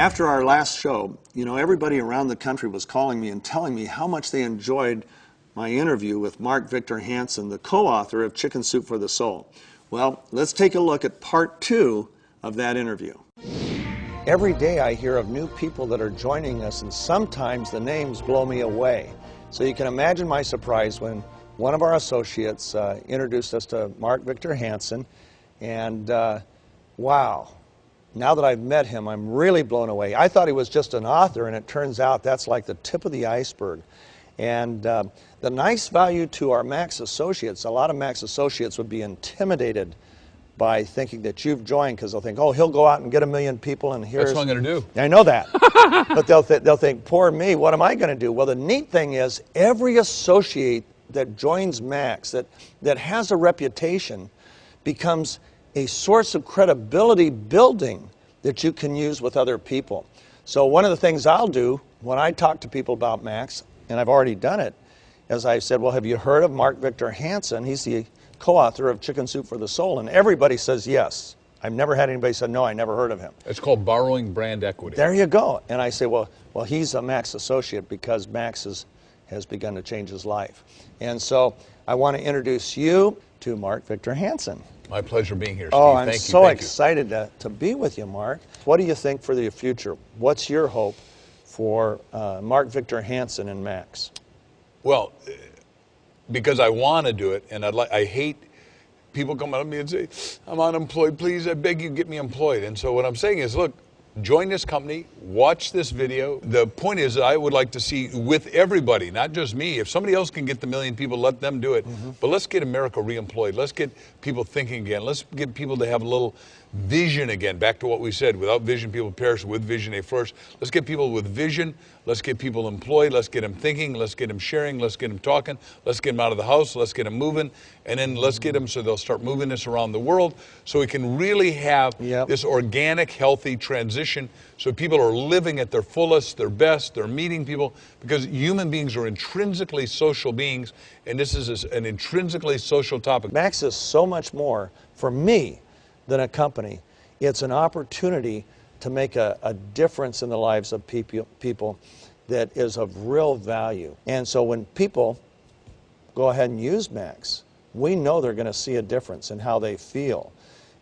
After our last show, you know, everybody around the country was calling me and telling me how much they enjoyed my interview with Mark Victor Hansen, the co-author of Chicken Soup for the Soul. Well, let's take a look at part 2 of that interview. Every day I hear of new people that are joining us, and sometimes the names blow me away. So you can imagine my surprise when one of our associates introduced us to Mark Victor Hansen, and wow. Now that I've met him, I'm really blown away. I thought he was just an author, and it turns out that's like the tip of the iceberg. And the nice value to our Max associates, a lot of Max associates would be intimidated by thinking that you've joined, because they'll think, oh, he'll go out and get 1 million people, and here's... That's what I'm going to do. I know that. But they'll think, poor me, what am I going to do? Well, the neat thing is, every associate that joins Max, that has a reputation, becomes a source of credibility building that you can use with other people. So one of the things I'll do when I talk to people about Max, and I've already done it, is I said, well, have you heard of Mark Victor Hansen? He's the co-author of Chicken Soup for the Soul. And everybody says yes. I've never had anybody say, no, I never heard of him. It's called borrowing brand equity. There you go. And I say, well, he's a Max associate because Max has begun to change his life. And so I want to introduce you to Mark Victor Hansen. My pleasure being here, Steve. Oh, I'm Thank so you. excited to be with you, Mark. What do you think for the future? What's your hope for Mark Victor Hansen and Max? Well, because I want to do it, and I hate people come up to me and say, I'm unemployed, please, I beg you, get me employed. And so what I'm saying is, look, join this company, watch this video. The point is that I would like to see with everybody, not just me. If somebody else can get the 1 million people, let them do it. But let's get America reemployed. Let's get people thinking again. Let's get people to have a little vision again. Back to what we said, without vision, people perish. With vision, they flourish. Let's get people with vision. Let's get people employed. Let's get them thinking. Let's get them sharing. Let's get them talking. Let's get them out of the house. Let's get them moving. And then let's get them so they'll start moving this around the world so we can really have this organic, healthy transition so people are living at their fullest, their best, they're meeting people, because human beings are intrinsically social beings, and this is an intrinsically social topic. Max is so much more, for me, than a company. It's an opportunity to make a difference in the lives of people that is of real value. And so when people go ahead and use Max, we know they're going to see a difference in how they feel.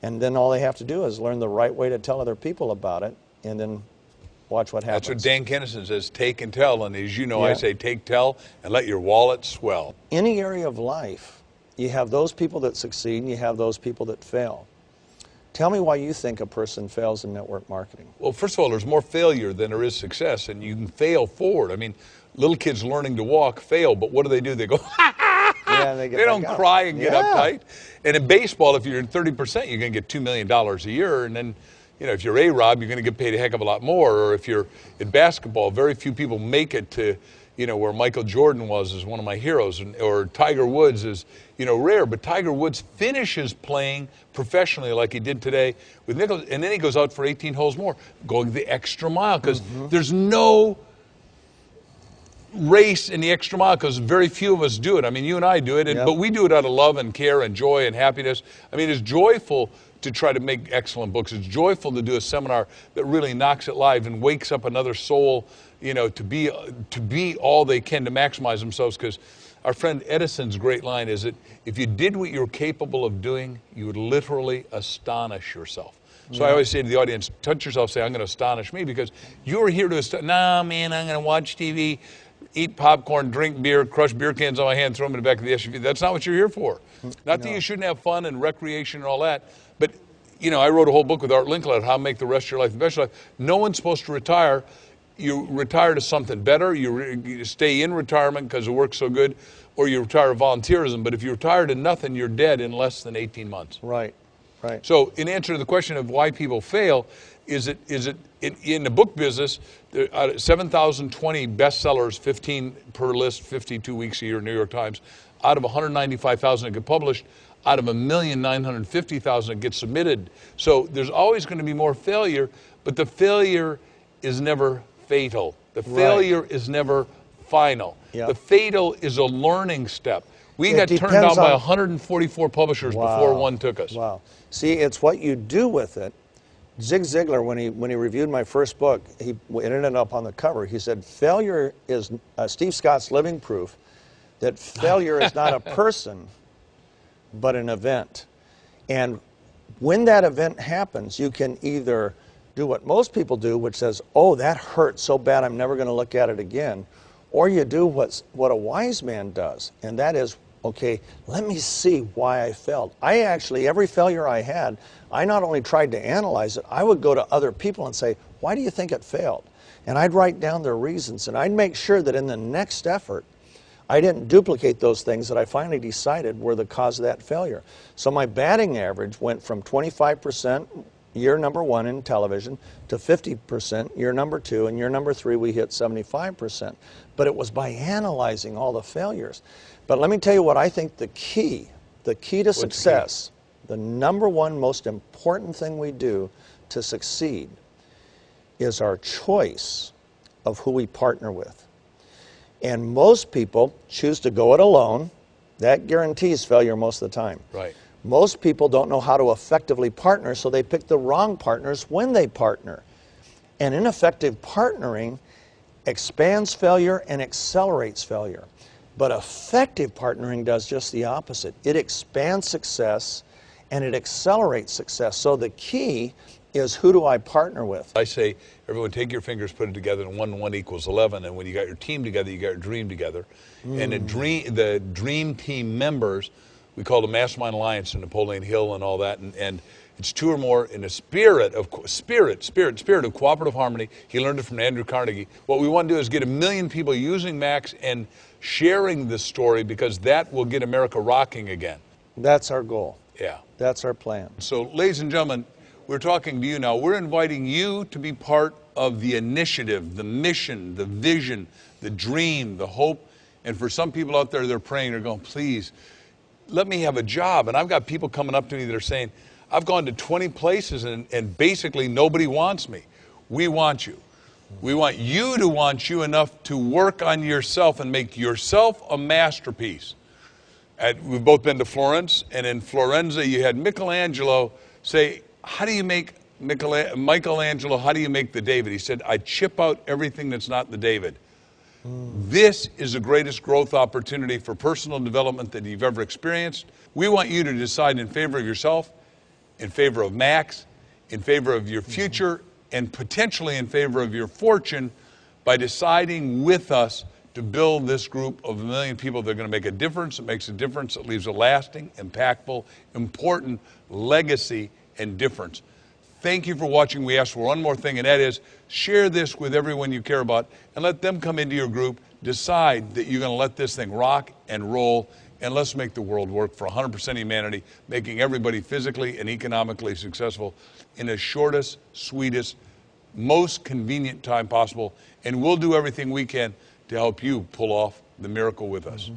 And then all they have to do is learn the right way to tell other people about it, and then watch what happens. That's what Dan Kennison says, take and tell. And as you know, I say take, tell, and let your wallet swell. Any area of life, you have those people that succeed and you have those people that fail. Tell me why you think a person fails in network marketing. Well, first of all, there's more failure than there is success, and you can fail forward. I mean, little kids learning to walk fail, but what do? They go, yeah, they don't cry and get uptight. And in baseball, if you're in 30%, you're going to get $2 million a year, and then, you know, if you're A-Rob, you're going to get paid a heck of a lot more. Or if you're in basketball, very few people make it to, you know, where Michael Jordan was as one of my heroes, or Tiger Woods is, you know, rare. But Tiger Woods finishes playing professionally like he did today with Nicholas, and then he goes out for 18 holes more, going the extra mile, because there's no race in the extra mile, because very few of us do it. I mean, you and I do it, but we do it out of love and care and joy and happiness. I mean, it's joyful to try to make excellent books. It's joyful to do a seminar that really knocks it live and wakes up another soul, you know, to be all they can to maximize themselves. Because our friend Edison's great line is that if you did what you're capable of doing, you would literally astonish yourself. So I always say to the audience, touch yourself, say, I'm going to astonish me, because you're here to astonish. No, man, I'm going to watch TV, eat popcorn, drink beer, crush beer cans on my hand, throw them in the back of the SUV. That's not what you're here for. Not that you shouldn't have fun and recreation and all that, but, you know, I wrote a whole book with Art Linkletter, How to Make the Rest of Your Life the Best of Your Life. No one's supposed to retire. You retire to something better. You stay in retirement because the work's so good, or you retire to volunteerism. But if you retire to nothing, you're dead in less than 18 months. Right, right. So in answer to the question of why people fail, is it in the book business, 7,020 bestsellers, 15 per list, 52 weeks a year, New York Times, out of 195,000 that get published, out of 1,950,000 that get submitted. So there's always going to be more failure, but the failure is never fatal. The failure is never final. The fatal is a learning step. We got turned down by 144 publishers before one took us. Wow. See, it's what you do with it Zig Ziglar, when he reviewed my first book, it ended up on the cover. He said, failure is, Steve Scott's living proof that failure is not a person, but an event. And when that event happens, you can either do what most people do, which says, oh, that hurt so bad I'm never going to look at it again, or you do what a wise man does, and that is, okay, let me see why I failed. Every failure I had, I not only tried to analyze it, I would go to other people and say, why do you think it failed? And I'd write down their reasons, and I'd make sure that in the next effort, I didn't duplicate those things that I finally decided were the cause of that failure. So my batting average went from 25% year number 1 in television to 50% year number 2, and year number 3 we hit 75%. But it was by analyzing all the failures. But let me tell you what I think the key to success, the number 1 most important thing we do to succeed is our choice of who we partner with. And most people choose to go it alone. That guarantees failure most of the time. Right. Most people don't know how to effectively partner, so they pick the wrong partners when they partner. And ineffective partnering expands failure and accelerates failure. But effective partnering does just the opposite. It expands success and it accelerates success. So the key is, who do I partner with? I say, everyone take your fingers, put it together, and 1 and 1 equals 11. And when you got your team together, you got your dream together. And the dream team members, we call the Mastermind Alliance and Napoleon Hill and all that. And it's 2 or more in a spirit of cooperative harmony. He learned it from Andrew Carnegie. What we want to do is get 1 million people using Max and sharing this story, because that will get America rocking again. That's our goal. Yeah. That's our plan. So, ladies and gentlemen, we're talking to you now. We're inviting you to be part of the initiative, the mission, the vision, the dream, the hope. And for some people out there, they're praying, they're going, please, let me have a job. And I've got people coming up to me that are saying, I've gone to 20 places and basically nobody wants me. We want you. We want you to want you enough to work on yourself and make yourself a masterpiece. We've both been to Florence, and in Florenza you had Michelangelo say, how do you make Michelangelo, how do you make the David? He said, I chip out everything that's not the David. This is the greatest growth opportunity for personal development that you've ever experienced. We want you to decide in favor of yourself, in favor of Max, in favor of your future, and potentially in favor of your fortune, by deciding with us to build this group of 1 million people that are going to make a difference. It makes a difference. It leaves a lasting, impactful, important legacy and difference. Thank you for watching. We ask for one more thing, and that is, share this with everyone you care about and let them come into your group. Decide that you're going to let this thing rock and roll, and let's make the world work for 100% humanity, making everybody physically and economically successful in the shortest, sweetest, most convenient time possible. And we'll do everything we can to help you pull off the miracle with us.